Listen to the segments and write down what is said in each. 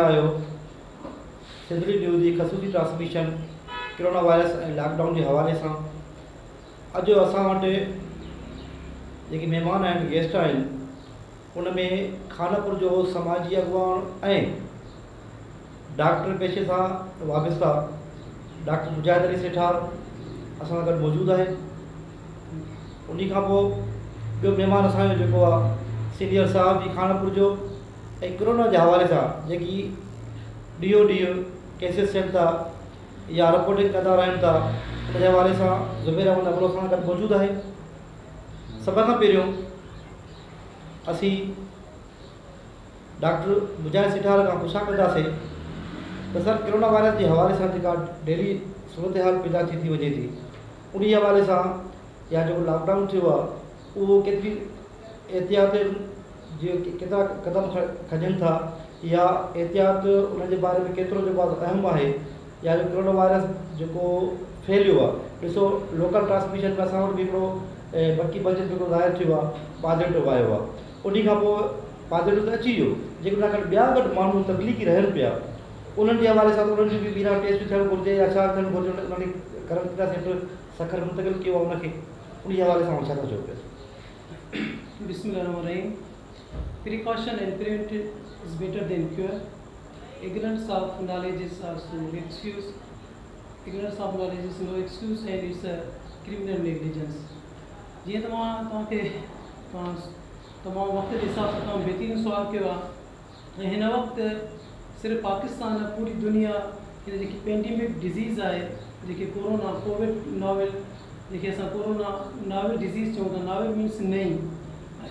रहिया आहियो सिंधड़ी न्यूज़ जी ख़सूसी transmission corona virus ऐं लॉकडाउन जे हवाले सां। अॼु असां वटि जेके महिमान आहिनि, गेस्ट आहिनि, उन में खानपुर जो समाजी अॻुवान ऐं डॉक्टर पेशे सां वाबस्ता डॉक्टर मुजाहिद अली सेठार असां सां गॾु मौजूदु आहे। उन खां पोइ ॿियो महिमान असांजो जेको आहे सीनियर साहब जी खानपुर जो, ऐं कोरोना जे हवाले सां जेकी ॾींहों ॾींहुं केसिस थियनि था या रिपोर्टिंग कंदा रहनि था, उन जे हवाले सां ज़ुबैर अहमद अमरो सां गॾु मौजूदु आहे। सभ खां पहिरियों असीं डॉक्टर मुजाहिद सेठार खां पुछा कंदासीं त सर कोरोना वायरस जे हवाले सां जेका डेली सूरत हाल पैदा थी वञे थी, उन हवाले सां या जेको लॉकडाउन थियो आहे उहो केतिरी एहतियात जो केतिरा क़दम खजनि था या एहतियात उन जे बारे में केतिरो जेको आहे अहम आहे, या जो कोरोना वायरस जेको फैलियो आहे, ॾिसो लोकल ट्रांसमिशन में असां वटि बि हिकिड़ो बल्कि बजट हिकिड़ो ज़ाहिर थियो आहे, पॉज़िटिव आयो आहे। उन खां पोइ पॉज़िटिव त अची वियो, जेके उन खां ॿिया गॾु माण्हू तकलीफ़ी रहनि पिया, उन्हनि जे हवाले सां उन्हनि जो बि ॿीहर टेस्ट थियणु घुरिजे या छा थियणु घुरिजे, उन्हनि करंट सेंटर सखर मुंतक़िल कयो आहे उनखे, उन हवाले सां छा था चओ पिया? बिस्मिल्लाहिर्रहमानिर्रहीम। Precaution and prevention is better than cure. Ignorance of knowledge is also excuse. Ignorance of knowledge is no excuse and it's a criminal negligence. जीअं तव्हांखे तमामु वक़्त जे हिसाब सां तमामु बहितरीनु सुवाल कयो आहे, ऐं हिन वक़्तु सिर्फ़ु पाकिस्तान न पूरी दुनिया हिन जेकी पेंडेमिक डिज़ीज़ आहे, जेके कोरोना कोविड नॉवल, जेके असां कोरोना नॉवल डिज़ीज़ चऊं था, नॉवल मीन्स नई,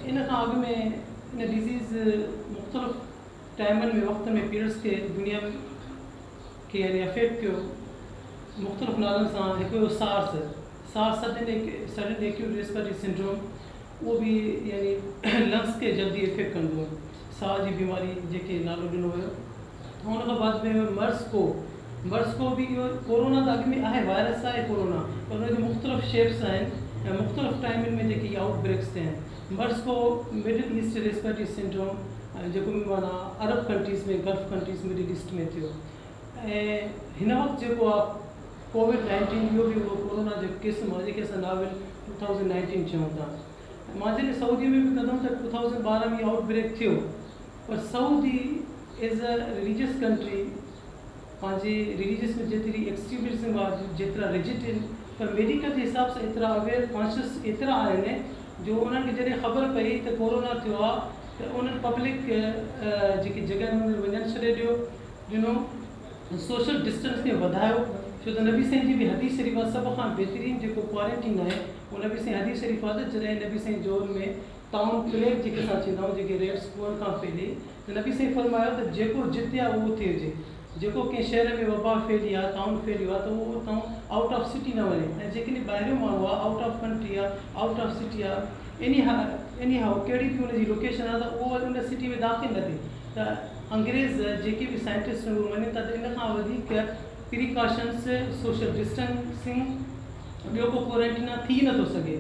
इन खां अॻु में इन डिज़ीज़ मुख़्तलिफ़ टाइमनि में वक़्त में पीरियड्स खे दुनिया खे यानी अफेक्ट कयो मुख़्तलिफ़ नालनि सां। हिकु SARS sudden acute respiratory syndrome, उहो बि यानी लंग्स खे जल्दी इफेक्ट कंदो आहे, साह जी बीमारी जेके नालो ॾिनो वियो। हुन खां बाद में मर्स को बि इहो कोरोना त अॻु में आहे, वायरस आहे कोरोना, पर उनजी मुख़्तलिफ़ शेप्स आहिनि ऐं मुख़्तलिफ़ टाइमनि में जेके आउटब्रेक्स थिया आहिनि। मर्स को मिडिल ईस्ट रेस्पिरेटरी सिंड्रोम जेको माना अरब कंट्रीज़ में, गल्फ कंट्रीज़, मिडिल ईस्ट में थियो, ऐं हिन वक़्तु जेको आहे कोविड-19 इहो बि उहो कोरोना जो क़िस्म आहे जेके असां नॉवल 2019 चऊं था। मां जॾहिं सऊदी में बि कंदुमि त 2012 में आउटब्रेक थियो, पर Saudi as a religious country पंहिंजे रिलीजियस में जेतिरी एक्सट्रीमिज़म आहे, जेतिरा रिजिड आहिनि, पर मेडिकल जे हिसाब सां एतिरा अवेयर कॉन्शियस एतिरा आहिनि जो उन्हनि खे जॾहिं ख़बर पई त कोरोना थियो आहे त उन्हनि पब्लिक जेकी जॻहियुनि में वञणु छॾे ॾिनो, सोशल डिस्टेंस खे वधायो, छो त नबी साईं जी बि हदीस शरीफ़ आहे, सभ खां बहितरीनु जेको क्वारंटीन आहे उहो नबी साईं हदीस शरीफ़ आहे त जॾहिं नबी साईं जोर में टाउन प्लेग जेके असां चवंदा आहियूं, जेके रेड्स कुअनि खां फैले, त नबी साईं फरमायो त जेको जिते आहे उहो थिए, जेको कंहिं शहर में वबा फैली आहे, टाउन फैलियो आहे, त उहो तव्हां आउट ऑफ सिटी न वञे, ऐं जेकॾहिं ॿाहिरियों माण्हू आहे, आउट ऑफ कंट्री आहे, आउट ऑफ सिटी आहे, एनी हाउ कहिड़ी बि हुनजी लोकेशन आहे त उहो उन सिटी में दाख़िल न थिए। त अंग्रेज़ जेके बि साइंटिस्ट उहे मञनि था त इन खां वधीक प्रिकॉशन्स, सोशल डिस्टेंसिंग, ॿियो को क्वारंटीन थी नथो सघे।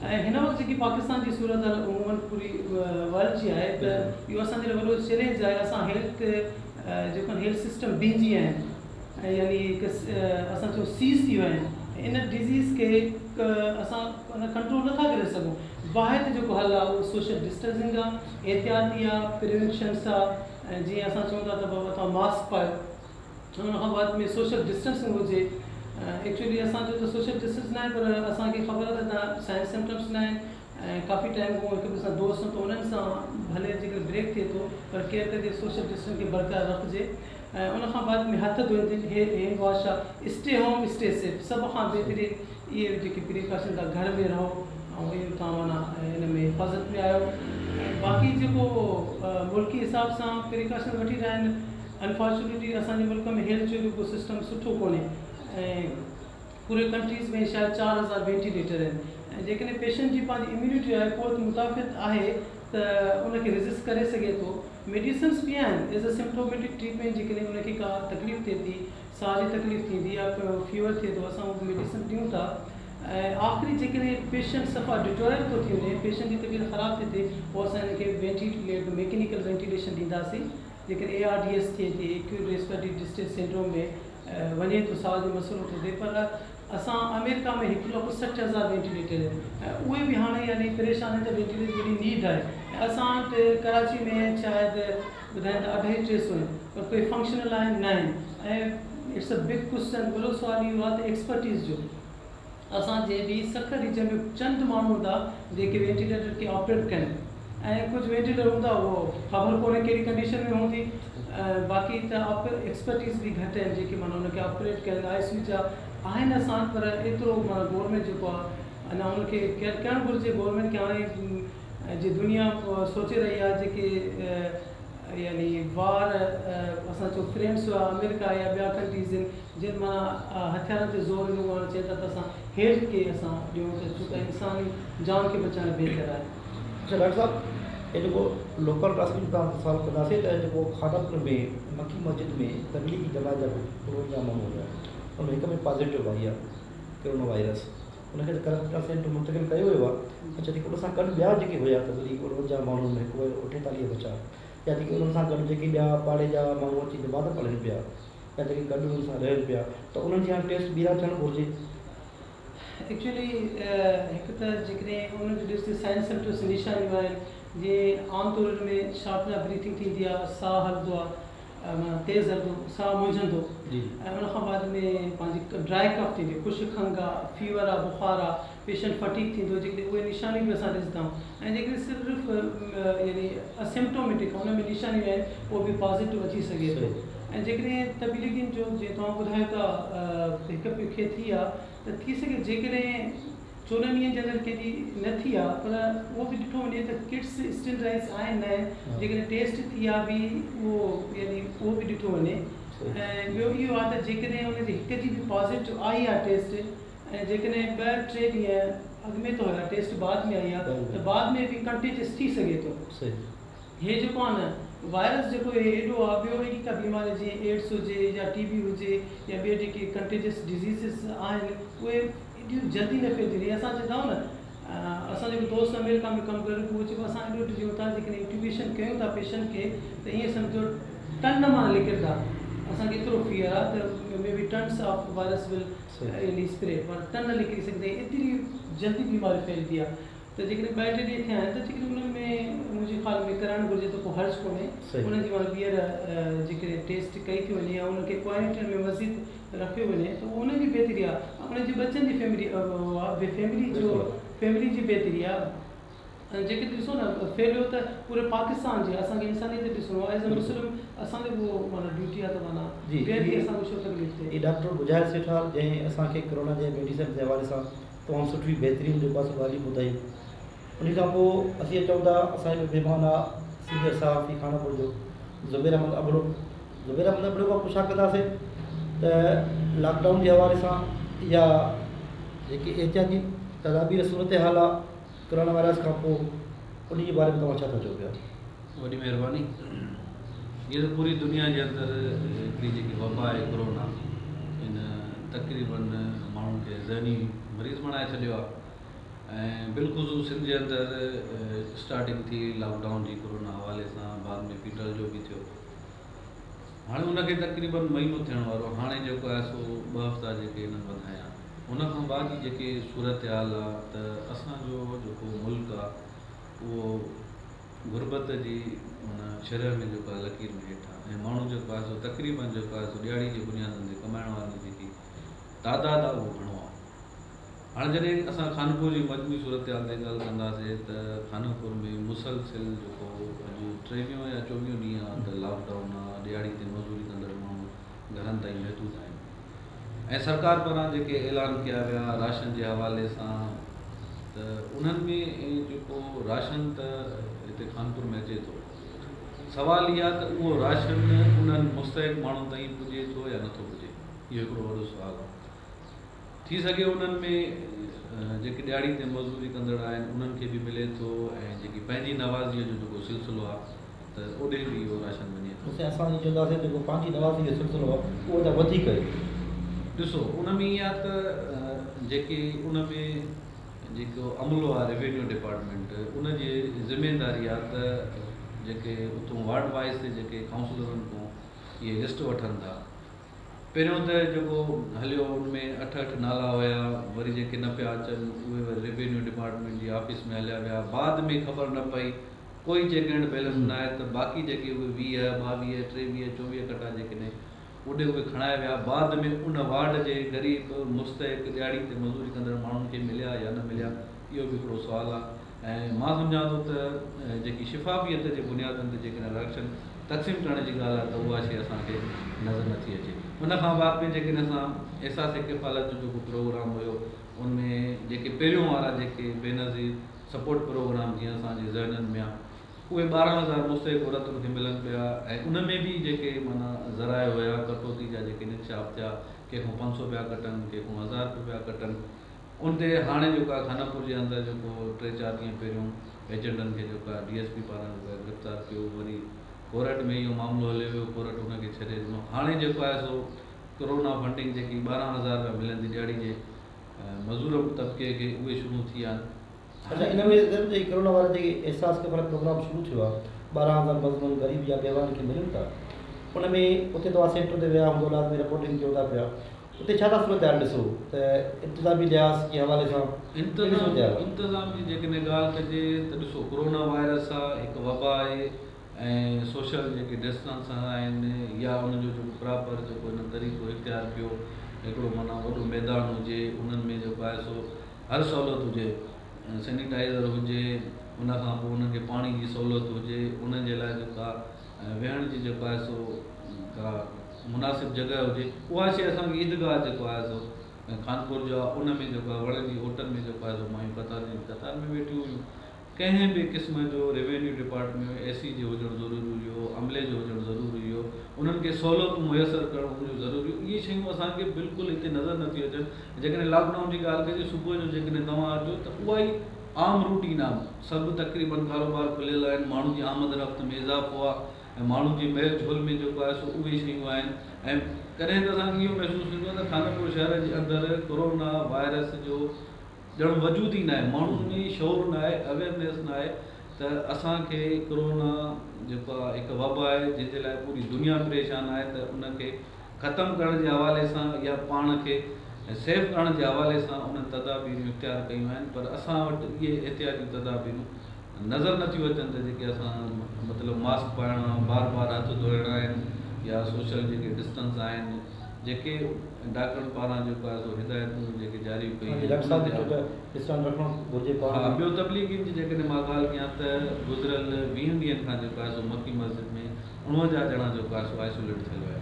ऐं हिन वक़्तु जेकी पाकिस्तान जी सूरत उमूमन पूरी वर्ल्ड जी आहे, त इहो असांजे लाइ वॾो चैलेंज आहे। असां जेको हेल्थ सिस्टम बीहजी विया आहिनि, यानी हिकु असां चऊं सीज़ थी विया आहिनि, इन डिज़ीज़ खे असां कंट्रोल नथा करे सघूं। वाहिद जेको हल आहे उहो सोशल डिस्टेंसिंग आहे, एहतियाती आहे, प्रिवेंशन्स आहे, ऐं जीअं असां चऊं था त बाबा तव्हां मास्क पायो, हुन खां बाद में सोशल डिस्टेंसिंग हुजे। एक्चुअली असांजो त सोशल डिस्टेंस न आहे, पर असांखे ख़बर आहे त तव्हां साइन सिम्टम्स न आहिनि, ऐं काफ़ी टाइम खां हिक ॿिए सां दोस्त त उन्हनि सां भले जेकर ब्रेक थिए थो, पर केयर करे सोशल डिस्टेंस खे बरक़रार रखिजे। ऐं उन खां बाद में हथ धोईंदे हैंड वॉश आहे, स्टे होम स्टे सेफ, सभ खां बहितरीनु इहे जेके प्रिकॉशन था, घर में रहो ऐं इहे तव्हां माना हिन में हिफ़ाज़त में आहियो। बाक़ी जेको मुल्की हिसाब सां प्रिकॉशन वठी रहिया आहिनि, अनफॉर्चुनेटली असांजे मुल्क में हेल्थ जो जेको सिस्टम सुठो कोन्हे, ऐं पूरे कंट्रीज़ में शायदि 4000 वेंटिलेटर आहिनि, ऐं जेकॾहिं पेशेंट जी पंहिंजी इम्यूनिटी आहे कोर्ट मुताफ़िक़ आहे त उनखे रेज़िस्ट करे सघे थो। मेडिसिन्स बि आहिनि एज़ अ सिम्प्टोमेटिक ट्रीटमेंट, जेकॾहिं उनखे का तकलीफ़ थिए थी, साह जी तकलीफ़ थींदी आहे, फीवर थिए थो, असां उहो मेडिसिन ॾियूं था। ऐं आख़िरी जेकॾहिं पेशेंट सफ़ा डिटोरियल थो थी वञे, पेशेंट जी तबीयत ख़राबु थी थिए, पोइ असां हिनखे वेंटिलेटर मैकेनिकल वेंटिलेशन ॾींदासीं, जेकॾहिं ARDS थिए थी, एक्यूट रेस्पिरेटरी डिस्ट्रेस सिंड्रोम में वञे थो, साह जो मसइलो थो थिए, पर असां अमेरिका में 1,60,000 वेंटिलेटर आहिनि ऐं उहे बि हाणे यानी परेशान आहिनि त वेंटिलेटर जी नीड आहे। ऐं असां वटि कराची में शायदि ॿुधाइनि त 250-300 आहिनि, पर कोई फंक्शनल आहिनि न आहिनि। ऐं इट्स अ बिग क्वेश्चन। वॾो सुवाल इहो आहे त एक्सपर्टीज़ जो। असांजे बि सख रीजन में चंद माण्हू हूंदा जेके वेंटिलेटर खे ऑपरेट कनि, ऐं कुझु वेंटिलेटर हूंदा उहो ख़बर कोन्हे कहिड़ी कंडीशन में हूंदी, बाक़ी त एक्सपर्टीज़ बि घटि आहिनि जेके माना हुनखे ऑपरेट कनि। ICU जा आहिनि असां, पर एतिरो माना गवर्नमेंट जेको आहे अञा हुनखे करणु घुरिजे गवर्नमेंट खे। हाणे जी दुनिया सोचे रही आहे जेके यानी वार असां चओ फ्रेंड्स हुआ अमेरिका या ॿिया कंट्रीज़ आहिनि जिन माना हथियारनि ते ज़ोर ॾिनो आहे, चए था त असां हेल्थ खे असां ॾियूं त छो त इंसानी जान खे बचाइणु बहितर आहे। अच्छा डॉक्टर साहब, ये जो लोकल ट्रांसमिट तव्हां सवाल कंदासीं त जेको खानापुर में मक्की मस्जिद में तबलीगी जमात जा कोरोना माण्हू हुया, उन हिक में पॉज़िटिव आई आहे कोरोना वायरस, उनखे करप्ट सेंटर मुंतकिल कयो वियो आहे। अच्छा, जेके उन सां गॾु ॿिया जेके हुया तबलीगी 49 माण्हू में 48 बचा, या जेके उन्हनि सां गॾु जेके ॿिया पाड़े जा माण्हू अची नमाज़ पढ़नि पिया या जेके गॾु उन्हनि सां रहनि पिया, त उन्हनि जी हाणे टेस्ट ॿीहर थियणु घुरिजे। एक्चुअली हिकु त जेकॾहिं उन्हनि जो ॾिस साइंस सेंटर्स निशानियूं आहिनि, जीअं आमतौर में शार्पना ब्रीथिंग थींदी आहे, साह हलंदो आहे, माना तेज़ हलंदो, साह मुंझंदो, ऐं उन खां बाद में पंहिंजी ड्राई कफ थींदी, ख़ुशि खंघि आहे, फीवर आहे, बुखार आहे, पेशेंट फटीक थींदो, जेके उहे निशानी बि असां ॾिसंदा आहियूं। ऐं जेके सिर्फ़ु यानी असिम्प्टोमेटिक उन में निशानियूं आहिनि, उहो बि पॉज़िटिव अची सघे थो। ऐं जेकॾहिं तबलीगियुनि जो जीअं तव्हां ॿुधायो था हिकु खे थी आहे, त थी सघे जेकॾहिं 14 ॾींहंनि जे अंदरि कंहिंजी न थी आहे, पर उहो बि ॾिठो वञे त किट्स स्टैंडर्डाइज़ आहिनि न आहिनि, जेकॾहिं टेस्ट थी आहे बि उहो यानी उहो बि ॾिठो वञे। ऐं ॿियो इहो आहे त जेकॾहिं हुनजी हिक जी बि पॉज़िटिव आई आहे टेस्ट, ऐं जेकॾहिं 2-3 ॾींहं अॻु में थो हलां टेस्ट बाद में आई आहे, त बाद में बि कंटेजियस थी सघे थो। हे जेको आहे न वायरस जेको एॾो आहे, ॿियो अहिड़ी का बीमारी जीअं एड्स हुजे या TB हुजे या ॿिया जेके कंटेजियस डिज़ीज़िस आहिनि, उहे एॾियूं जल्दी न फैलिजी। असां चवंदा आहियूं न, असां जेको दोस्त अमेरिका में कमु करे उहो चइबो असां एॾो ॾियूं था, जेकॾहिं इंट्यूबेशन कयूं था पेशेंट खे त ईअं सम्झो टन मां लिकिरंदा। असांखे एतिरो फियर आहे त may be tons of virus will spread, पर टन लिकिरी सघंदे, एतिरी जल्दी बीमारी फैलंदी आहे। त जेकॾहिं 2-3 ॾींहं थिया आहिनि त जेकॾहिं उन्हनि में मुंहिंजे ख़्याल में कराइणु घुरिजे त को हर्ज़ कोन्हे। उन्हनि जी माना ॿीहर जेकॾहिं टेस्ट कई थी वञे या उन्हनि खे क्वारंटाइन में मज़ीद रखियो वञे त उन्हनि जी बहितरी आहे, उन्हनि जे बच्चनि जी फैमिली जी बहितरी आहे। जेके ॾिसो न फैलियो त पूरे पाकिस्तान जे, असांखे इंसानियत ॾिसणो आहे, एज़ अ मुस्लिम असांखे उहो माना ड्यूटी आहे त माना ॿियनि खे असांखे छो तकलीफ़ थिए। इहे डॉक्टर ॿुधाए सठा जंहिं असांखे कोरोना जे मेडिसिन जे हवाले सां तमामु सुठी बहितरीनु जेको आहे ॻाल्हियूं ॿुधायूं। उन खां पोइ असीं अचूं था, असांजो महिमान आहे सीनियर सहाफ़ी खानापुर जो ज़ुबैर अहमद अबड़ो। ज़ुबैर अहमद अबड़ो खां पुछा कंदासीं त लॉकडाउन जे हवाले सां या जेकी एहतियाती तदाबीर सूरत हाल आहे कोरोना वायरस खां पोइ, उन जे बारे में तव्हां छा था चओ पिया? वॾी महिरबानी। ये तो पूरी दुनिया के अंदर हिकिड़ी जेकी वबा आहे कोरोना, इन तक़रीबन माण्हुनि खे ज़हनी मरीज़ बणाए छॾियो आहे। ऐं बिलख़ुसूस सिंध जे अंदरि स्टार्टिंग थी लॉकडाउन जी कोरोना हवाले सां, बाद में पीटल जो बि थियो। हाणे उनखे तक़रीबन महीनो थियण वारो, हाणे जेको आहे सो 2 हफ़्ता जेके हिननि वधाया। उन खां बाद जेके सूरत हाल आहे त असांजो जेको मुल्क आहे उहो गुरबत जी माना शरह में जेको आहे लकीर में हेठि आहे, ऐं माण्हू जेको आहे सो तक़रीबन जेको आहे सो ॾियारी जी बुनियादनि ते कमाइण वारनि जेकी तादाद आहे उहो घणो आहे। हाणे जॾहिं असां खानपुर जी मजमूई सूरत हाल ते ॻाल्हि कंदासीं त खानपुर में मुसलसिल जेको अॼु 3 या 24 ॾींहं आहे त लॉकडाउन आहे, ॾियारी ते मज़दूरी कंदड़ माण्हू घरनि ताईं महदूद आहिनि। ऐं सरकार पारां जेके ऐलान कया विया राशन जे हवाले सां, त उन्हनि में जेको राशन त हिते खानपुर में अचे थो, सवाल इहा आहे त उहो राशन उन्हनि मुस्तहिक माण्हुनि ताईं पुॼे थो या नथो पुॼे, इहो हिकिड़ो वॾो सुवाल आहे। थी सघे उन्हनि में जेके ॾियारी ते मज़दूरी कंदड़ आहिनि उन्हनि खे बि मिले थो, ऐं जेकी पंहिंजी नवाज़ीअ जो जेको सिलसिलो आहे त ओॾे बि इहो राशन वञे थो। असां चवंदासीं जेको पंहिंजी नवाज़ी जो सिलसिलो आहे उहो त वधीक आहे। ॾिसो उन में इहा त जेके उन में जेको अमलो आहे रेवेन्यू डिपार्टमेंट, उन जी ज़िमेदारी आहे त जेके उतों वार्ड वाइज़ जेके काउंसलरनि खां इहे लिस्ट वठनि था। पहिरियों त जेको हलियो उनमें 8 नाला हुया, वरी जेके न पिया अचनि उहे वरी रेवेन्यू डिपार्टमेंट जी ऑफिस में हलिया विया। बाद में ख़बर न पई, कोई चेक एंड बैलेंस न आहे त बाक़ी जेके उहे 20, 22, 23, 24 कटा जेके ने उॾे उहे खणाया विया। बाद में उन वार्ड जे ग़रीब मुस्तहिक दिहाड़ी ते मज़दूरी कंदड़ माण्हुनि खे मिलिया या न मिलिया, इहो बि हिकिड़ो सुवालु आहे। ऐं मां सम्झां थो त जेकी शिफ़ाफ़ियत जे बुनियादनि ते जेकॾहिं राशन तक़सीम करण जी ॻाल्हि आहे त उहा शइ असांखे नज़र नथी अचे। उन खां बाद में जेकॾहिं असां एहसास किफ़ालत जो जेको प्रोग्राम हुयो, उनमें जेके पहिरियों वारा जेके बेनज़ीर सपोर्ट प्रोग्राम जीअं असांजे ज़हननि में आहे, उहे 12,000 मुस्तहिक औरतुनि खे मिलनि पिया। ऐं उन में बि जेके माना ज़राए हुया कटौती जा जेके निक्षाप थिया, कंहिंखां 500 पिया कटनि, कंहिंखां 1000 रुपया पिया कटनि। उन ते हाणे जेको आहे खानापुर जे अंदरि जेको 3-4 ॾींहं पहिरियों एजेंटनि खे जेको आहे DSP पारां गिरफ़्तार कयो। वरी कोर्ट में इहो मामिलो हलियो वियो, कोर्ट उनखे छॾे ॾिनो। हाणे जेको आहे सो कोरोना फंडिंग जेकी 12,000 रुपया मिलंदी ॾियारी जे मज़दूर तबिके खे, उहे शुरू थी विया आहिनि। अच्छा, इन में कोरोना वारे जेके एहसास किफ़ालत प्रोग्राम शुरू थियो आहे, 12,000 मज़दूर ग़रीब या बेवारनि खे मिलनि था, उन में उते तव्हां सेंटर ते विया हूंदो, में रिपोर्टिंग कयो था पिया, उते छा था सूरत हाल ॾिसो त इंतिज़ामी लिहाज़ जे हवाले सां? इंतिज़ाम जी जेकॾहिं ॻाल्हि कजे त ॾिसो, कोरोना वायरस आहे, हिकु वबा आहे, ऐं सोशल जेके डिस्टेंस आहिनि या उनजो जेको प्रॉपर जेको इन तरीक़ो इख़्तियार कयो, हिकिड़ो माना वॾो मैदान हुजे, उन्हनि में जेको आहे सो हर सहूलियत हुजे, सैनिटाइज़र हुजे, उन खां पोइ उन्हनि खे पाणी जी सहूलियत हुजे, उन्हनि जे लाइ जेका वेहण जी जेको आहे सो का मुनासिबु जॻह हुजे। उहा शइ असांखे ईदगाह जेको आहे सो कानपुर जो आहे, उन में जेको आहे वण जी होटल में जेको आहे सो मायूं कतार में वेठियूं हुयूं। कंहिं बि क़िस्म जो रेवेन्यू डिपार्टमेंट में AC जो हुजणु ज़रूरी हुयो, अमले जो हुजणु ज़रूरी हुयो, उन्हनि खे सहूलियतूं मुयसरु करणु हुनजो ज़रूरी हुयो। इहे शयूं असांखे बिल्कुलु हिते नज़र नथियूं अचनि। जेकॾहिं लॉकडाउन जी ॻाल्हि कजे, सुबुह जो जेकॾहिं तव्हां अचो त उहा ई आम रूटीन आहे। सभु तक़रीबन कारोबार खुलियल आहिनि, माण्हुनि जी आमद रफ़्त में इज़ाफ़ो आहे, ऐं माण्हुनि जी मेल झोल में जेको आहे सो उहे शयूं आहिनि। ऐं कॾहिं त असांखे इहो महसूसु थींदो आहे त खानपुर शहर जे अंदरि कोरोना वायरस जो ॼण वजूद ई न आहे, माण्हुनि में शौर न आहे, अवेयरनेस न आहे त असांखे कोरोना जेको आहे हिकु वबा आहे जंहिंजे लाइ पूरी दुनिया परेशान आहे, त उनखे ख़तमु करण जे हवाले सां या पाण खे सेफ करण जे हवाले सां उन्हनि तदाबीरूं इख़्तियार कयूं आहिनि। पर असां वटि इहे एहतियाती तदाबीरूं नज़र नथियूं अचनि त जेके असां मतिलबु मास्क पाइणु, बार हथ धोइणा आहिनि, या सोशल जेके डिस्टेंस आहिनि, जेके डॉक्टर पारां जेको आहे सो हिदायतूं जेके जारी कयूं। ॿियो तबलीगी जी जेकॾहिं मां ॻाल्हि कयां त गुज़िरियल 20 ॾींहंनि खां जेको आहे सो मकी मस्जिद में 49 ॼणा जेको आहे सो आइसोलेट थियल हुया।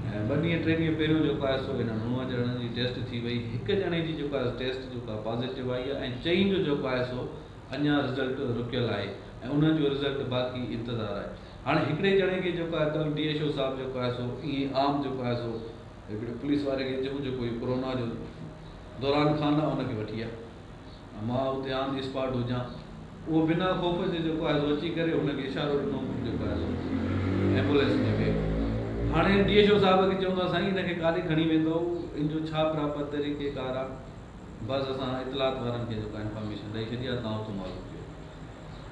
ऐं 2 ॾींहं 3 ॾींहं पहिरियों जेको आहे सो हिन 49 ॼणनि जी टेस्ट थी वई। हिकु ॼणे जी जेको आहे टेस्ट जेको आहे पॉज़िटिव आई आहे, ऐं 4 जो जेको आहे सो अञा रिज़ल्ट रुकियल आहे, ऐं उन्हनि जो रिज़ल्ट बाक़ी इंतज़ारु आहे। हाणे हिकिड़े ॼणे खे जेको आहे कल DSO साहिबु जेको आहे सो ईअं आम जेको आहे सो हिकिड़े पुलिस वारे खे चयूं जेको इहो कोरोना जो दौरान खान आहे उनखे वठी आहे, मां उते ऑन दी स्पॉट हुजां, उहो बिना ख़ौफ़ जे जेको आहे सो अची करे उनखे इशारो ॾिनो जेको आहे सो एम्बुलेंस में वियो। हाणे DSO साहिब खे चवंदा साईं हिनखे काॾे खणी वेंदो, इन जो छा प्रॉपर तरीक़ेकार आहे? बसि असां इतलात वारनि खे जेको इंफॉर्मेशन ॾेई छॾी आहे, तव्हां उतो मालूम कयो।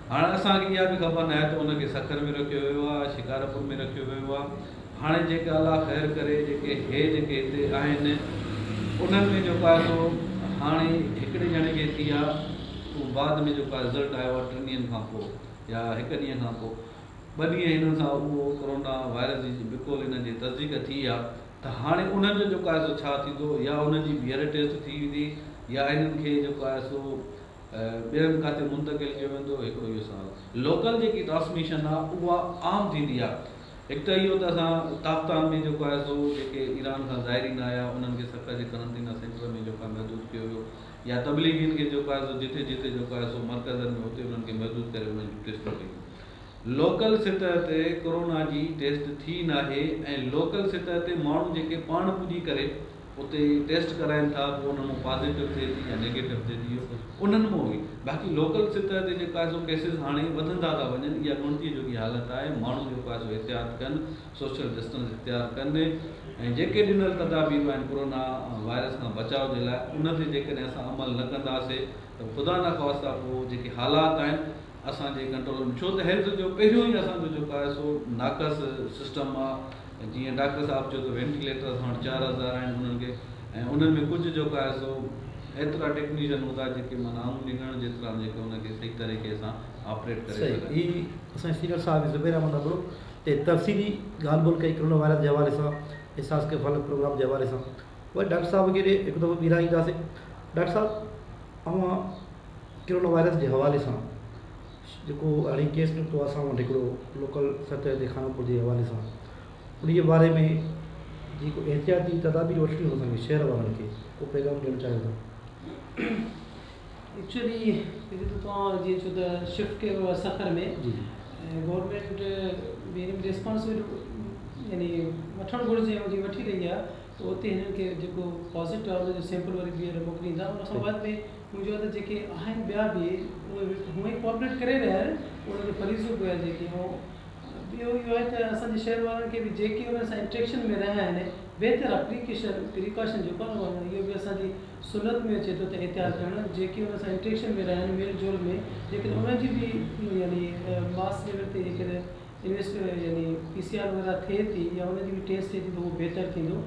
हाणे असांखे इहा बि ख़बर न आहे त उनखे सखर में रखियो वियो आहे, शिकारपुर में रखियो वियो आहे। हाणे जेके अलाह ख़ैर करे जेके हिते आहिनि उन्हनि में जेको आहे सो हाणे हिकिड़े ॼणे खे थी आहे, उहो बाद में जेको आहे रिज़ल्ट आयो आहे 3 ॾींहंनि खां पोइ या 1 ॾींहं खां पोइ। 2 ॾींहं हिननि सां उहो कोरोना वायरस जी बिल्कुलु हिन जी तस्दीक थी आहे। त हाणे उन्हनि जो जेको आहे सो छा थींदो, या उनजी ॿीहर टेस्ट थी वेंदी, या इन्हनि खे जेको आहे सो ॿियनि काथे मुंतक़िल कयो वेंदो, हिकिड़ो इहो सवाल। लोकल जेकी ट्रांसमिशन आहे उहा आम थींदी आहे। हिकु त इहो त असां ताफ्तान में जेको आहे सो जेके ईरान खां ज़ाइरीन आया उन्हनि खे सखर जे करंटीना सेंटर में जेको आहे महदूद कयो वियो, या तबलीगियुनि खे जेको आहे सो जिथे जिथे जेको आहे सो मर्कज़नि में हुते उन्हनि खे महदूद करे उन्हनि जूं टेस्टूं कयूं। लोकल सतह ते कोरोना जी टेस्ट थी नाहे, ऐं लोकल सतह ते माण्हू जेके पाण पुॼी करे उते टेस्ट कराइनि था, पोइ उन्हनि में पॉज़िटिव थिए थी या नेगेटिव थिए थी, उन्हनि में हुई। बाक़ी लोकल सतह ते जेका आहे सो केसिस हाणे वधंदा था वञनि, इहा ॻणतीअ जोगी हालत आहे। माण्हू जेको आहे सो एहतियात कनि, सोशल डिस्टेंस इख़्तियार कनि, ऐं जेके ॾिनल तदाबीरूं आहिनि कोरोना वायरस खां बचाव जे लाइ, उन ते जेकॾहिं असां अमल न कंदासीं त ख़ुदा न ख़वास्ता पोइ जेके हालात आहिनि असांजे कंट्रोल में, छो त हेल्थ जो पहिरियों ई असांजो जेको आहे सो नाक़स सिस्टम आहे। जीअं डॉक्टर साहिबु चयो त वेंटिलेटर असां वटि 4000 आहिनि उन्हनि खे, ऐं उन्हनि में कुझु जेको आहे सो एतिरा टेक्नीशियन हूंदा जेके माना आऊं ॾिणण जेतिरा जेके हुनखे सही तरीक़े सां ऑपरेट करे सही सघनि। ही असांजे सीनियर साहिब ज़ुबैर अहमद अबड़ो ते तफ़सीली ॻाल्हि ॿोल कई कोरोना वायरस जे हवाले सां, एहसास के फल प्रोग्राम जे हवाले सां। वरी डॉक्टर साहिब खे हिकु दफ़ो ॿीहर ईंदासीं। डॉक्टर साहिबु अवां कोरोना वायरस जे हवाले सां जेको हाणे केस निकितो असां वटि हिकिड़ो लोकल सतह ते खानपुर जे हवाले सां, उन जे बारे में जेको एहतियाती तदाबीर वठणी असांखे शहर वारनि खे को पैगाम ॾियणु चाहियो था? एक्चुअली पहिरीं त तव्हां जीअं चयो त शिफ्ट कयो आहे सफ़र में, जी गवर्नमेंट बि रिस्पॉन्सिबिलिटी यानी वठणु घुरिजे ऐं जीअं वठी रही आहे, त उते हिननि खे जेको पॉज़िटिव आहे उनजो सैंपल वरी ॿीहर मोकिलींदा। उन खां बाद में मुंहिंजो आहे त जेके आहिनि ॿिया बि उहे हूअं ई कोऑपरेट करे रहिया आहिनि, उनखे फरीज़ो पियो आहे जेके। ऐं ॿियो इहो आहे त असांजे शहर वारनि खे बि जेके उन सां इंट्रेक्शन में रहिया आहिनि बहितर प्रिकॉशन जेको आहे न, इहो बि असांजी सुनत में अचे थो त एहतियात करणु। जेके उन सां इंट्रेक्शन में रहिया आहिनि मेल जोल में, लेकिन उनजी बि यानी मास लेवल ते जेकॾहिं यानी PCR वग़ैरह थिए थी या उनजी बि टेस्ट थिए थी त उहो बहितर थींदो।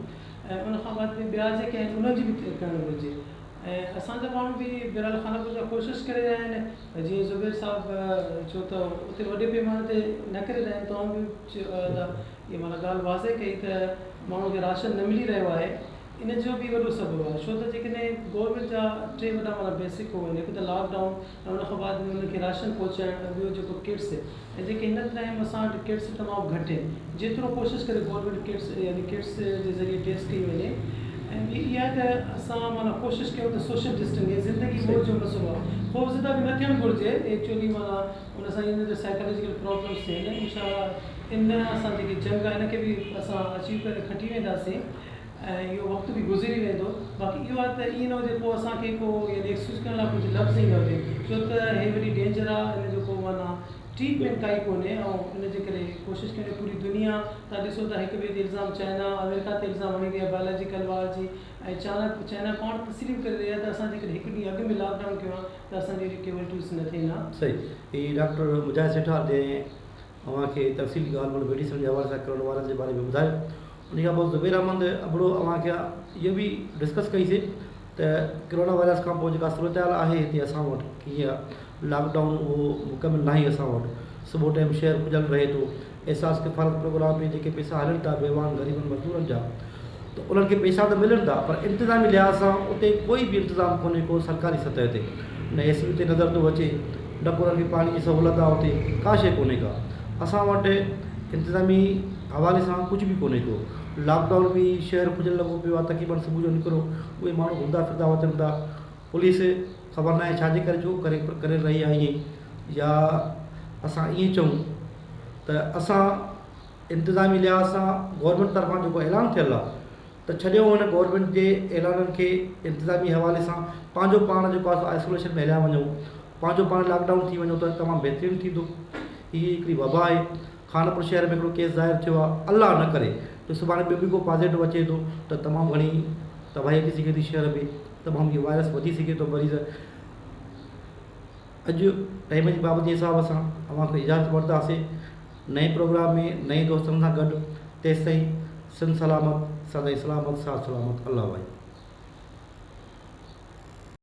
ऐं उन खां बाद में ॿिया जेके आहिनि उनजी बि करणु घुरिजे। ऐं असांजा माण्हू बि बहरहाल खानपुर जा कोशिशि करे रहिया आहिनि। जीअं ज़ुबैर साहिबु चयो त उते वॾे पैमाने ते न करे रहिया आहिनि, तव्हां बि इहा माना ॻाल्हि वाज़े कई त माण्हू खे राशन न मिली रहियो आहे। इन जो बि वॾो सबबु आहे, छो त जेकॾहिं गवर्नमेंट जा 3 वॾा माना बेसिक हो आहिनि। हिकु त लॉकडाउन, ऐं उन खां बाद में उनखे राशन पहुचाइणु, ऐं ॿियो जेको किट्स, ऐं जेके हिन टाइम असां वटि किट्स तमामु घटि आहिनि। जेतिरो कोशिशि करे गवर्नमेंट किट्स यानी किट्स जे ज़रिए टेस्ट कई वञे। ऐं ॿी इहा आहे त असां माना कोशिशि कयूं त सोशल डिस्टेंस, ज़िंदगी मौज जो मसइलो आहे, ख़ौफ़ज़दा बि न थियणु घुरिजे। एक्चुअली माना उन सां इन जो साइकोलॉजिकल प्रॉब्लम्स थियनि। इंशाअल्लाह इन असां जेकी जंग आहे इनखे बि असां अचीव करे खटी वेंदासीं, ऐं इहो वक़्तु बि गुज़री वेंदो। बाक़ी इहो आहे त ईअं न हुजे पोइ असांखे को यानी एक्सक्यूज़ करण लाइ कुझु लफ़्ज़ ई न हुजे, छो त हे वॾी डेंजर आहे। इन जो को माना ट्रीटमेंट काई कोन्हे। ऐं इन जे करे कोशिशि कयूं पूरी दुनिया, तव्हां ॾिसो था हिक ॿिए ते इल्ज़ाम चाइना अमेरिका ते इल्ज़ाम हणी रही आहे बायोलॉजिकल वार जी, ऐं चाइना पाण तस्लीम करे रही आहे त असां जेकॾहिं हिकु ॾींहुं अॻु में लॉकडाउन कयो आहे त असांजी कैजुअलिटीज़ न थियनि हा। सही। ही डॉक्टर मुजाहिद सेठा जंहिं अव्हांखे तफ़सीली ॻाल्हि माना मेडिसन जे हवाले सां कोरोना वायरस जे बारे में ॿुधायो, उन खां पोइ ज़ुबैर अहमद अबड़ो अव्हांखे इहो बि डिस्कस कईसीं त कोरोना वायरस खां पोइ जेका सूरत हाल आहे हिते असां वटि, कीअं लॉकडाउन उहो मुकमिल न आहे असां वटि, सुबुह टाइम शहर खुलियल रहे थो, एहसास के फर्क प्रोग्राम में जेके पैसा हलनि था बेवान ग़रीबनि मज़दूरनि जा, त उन्हनि खे पैसा त मिलनि था, पर इंतिज़ामी लिहाज़ सां उते कोई बि इंतिज़ाम कोन्हे को सरकारी सतह ते, न एसी ते नज़र थो अचे, न को उन्हनि खे पाणी जी सहूलियत आहे, उते का शइ कोन्हे का। असां वटि इंतिज़ामी हवाले सां कुझु बि कोन्हे को। लॉकडाउन बि शहर खुलियल लॻो पियो आहे, तक़रीबन सुबुह जो निकिरो उहे माण्हू घुमंदा फिरंदा वञनि था। पुलिस ख़बर न आहे छाजे करे जो करे रही आहे ईअं, या असां ईअं चऊं त असां इंतिज़ामी लिहाज़ सां गवर्नमेंट तरफ़ां जेको ऐलान थियल आहे त छॾियो हुन गवर्नमेंट जे ऐलाननि खे इंतिज़ामी हवाले सां पंहिंजो पाण जेको आहे आइसोलेशन में हलिया वञूं, पंहिंजो पाण लॉकडाउन थी वञूं त तमामु बहितरीनु थींदो। हीअ हिकिड़ी वबा आहे। खानपुर शहर में हिकिड़ो केस ज़ाहिर थियो आहे, अलाह न करे त सुभाणे ॿियो बि को पॉज़िटिव अचे थो त तमामु घणी तबाही थी सघे थी शहर में, तमामु इहो वायरस वधी सघे थो मरीज़। अॼु टाइम जी बाबति जे हिसाब सां अव्हांखे इजाज़त वठंदासीं। नए प्रोग्राम में नए दोस्तनि सां गॾु, तेसिताईं सिंध सलामत, सदाईं सलामत, साथ सलामत, अल्लाह भाई।